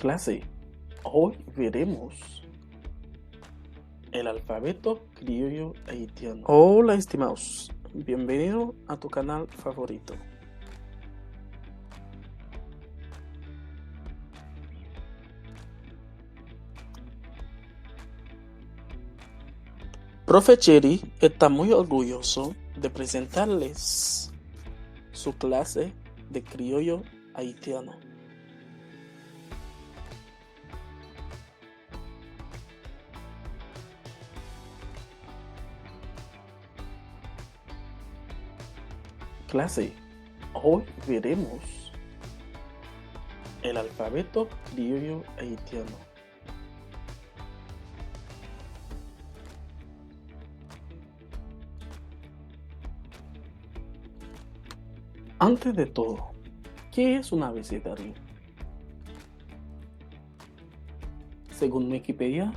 Clase, hoy veremos el alfabeto criollo haitiano. Hola estimados, bienvenido a tu canal favorito. Profe Cherry está muy orgulloso de presentarles su clase de criollo haitiano. Clase, hoy veremos el alfabeto criollo haitiano. Antes de todo, ¿qué es un abecedario? Según Wikipedia,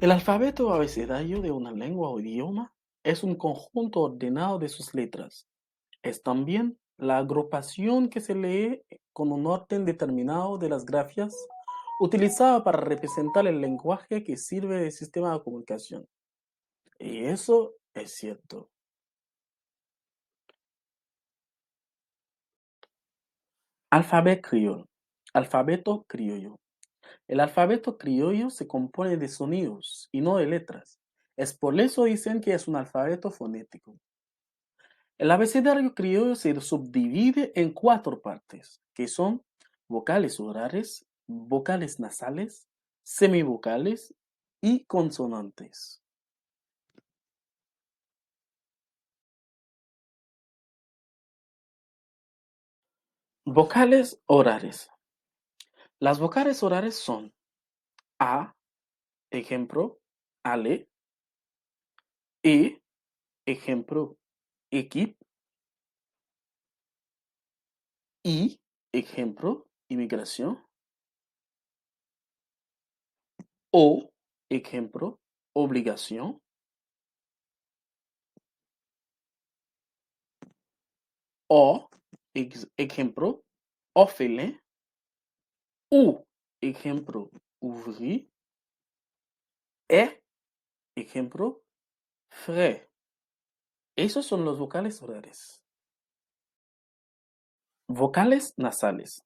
el alfabeto abecedario de una lengua o idioma es un conjunto ordenado de sus letras. Es también la agrupación que se lee con un orden determinado de las grafías utilizada para representar el lenguaje que sirve de sistema de comunicación. Y eso es cierto. Alfabeto criollo. El alfabeto criollo se compone de sonidos y no de letras. Es por eso dicen que es un alfabeto fonético. El abecedario criollo se subdivide en 4 partes, que son vocales orales, vocales nasales, semivocales y consonantes. Vocales orales. Las vocales orales son A, ejemplo, ale, E, ejemplo, equip, I, ejemplo, inmigración, O, ejemplo, obligación, O, ejemplo, orphelin, U, ejemplo, ouvrir, E, ejemplo, frais. Esos son los vocales orales. Vocales nasales.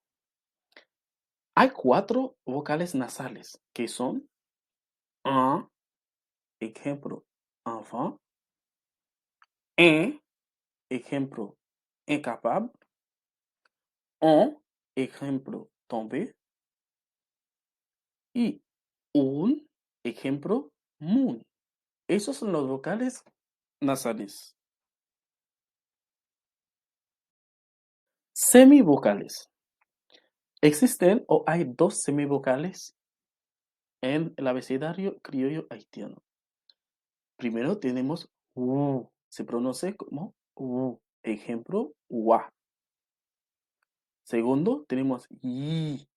Hay 4 vocales nasales que son un, ejemplo, enfant, un, ejemplo, incapable, un, ejemplo, tomber, y un, ejemplo, moon. Esos son los vocales nasales. Semivocales. Existen o hay 2 semivocales en el abecedario criollo haitiano. Primero tenemos U, se pronuncia como U, ejemplo, UA. Segundo, tenemos Y,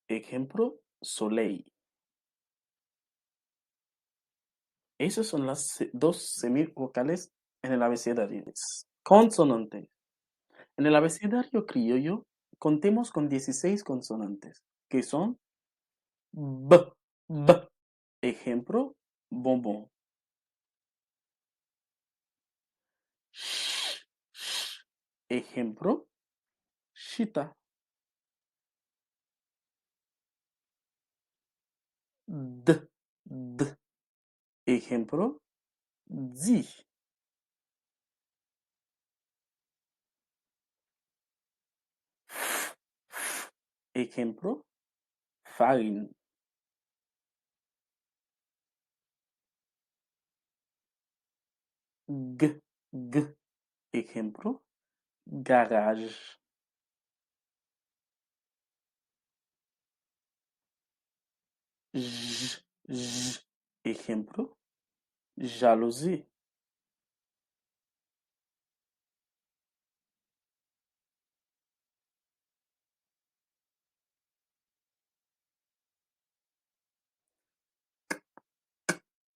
ejemplo, soleil. Esas son las 2 semivocales en el abecedario. Consonante. En el abecedario criollo contemos con 16 consonantes, que son B, B. Ejemplo, bombón. Sh, sh. Ejemplo, chita. D, D. Ejemplo, di. F, f. Ejemplo, farine. G, G. Ejemplo, garage. J, J. Ejemplo, jalousie.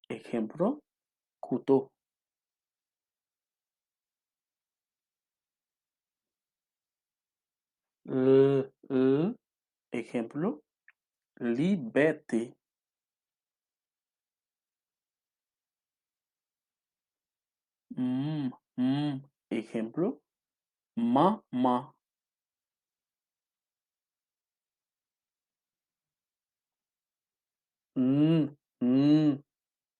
Ejemplo, couteau. L, L. Ejemplo, liberté. Mm, Ejemplo, mamá. Mm, mm.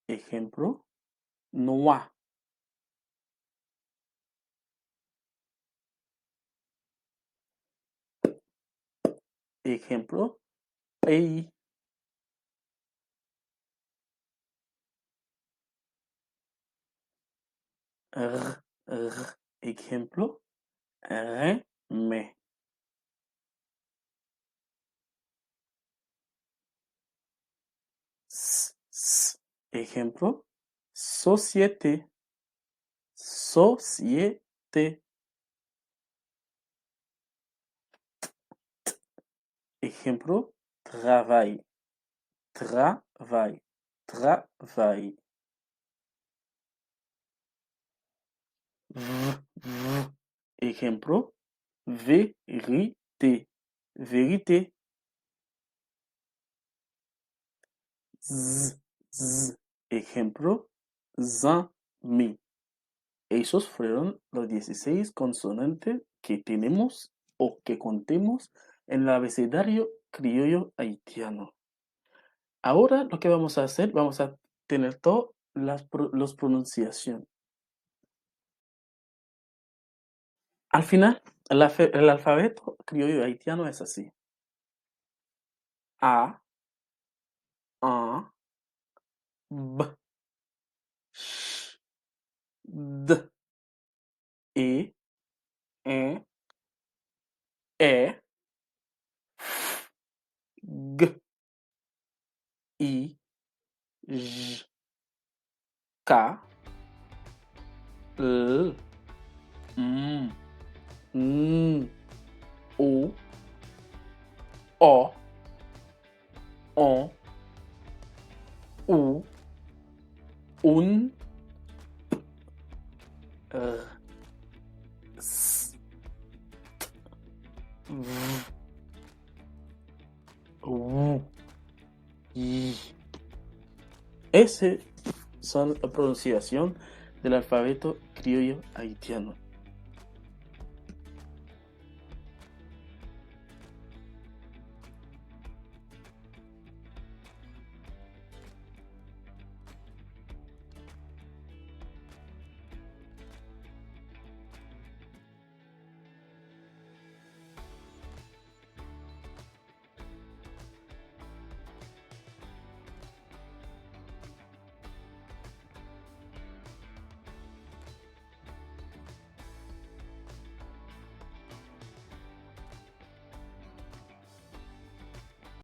Ejemplo, noa. Ejemplo, ei. Ejemplo, me. Ejemplo, société. Société. Ejemplo, travail. Travail. Travail. Ejemplo, vérité. Vérité. Ejemplo, zami. Esos fueron los 16 consonantes que tenemos o que contemos en el abecedario criollo haitiano. Ahora lo que vamos a hacer, vamos a tener todas las pronunciaciones. Al final, el alfabeto criollo haitiano es así. A, A, B, Sh, D, E, E, F, G, I, J, K, L, M, N, O, O, O, U, UN, R, S, V, W, Y. Esa son la pronunciación del alfabeto criollo haitiano.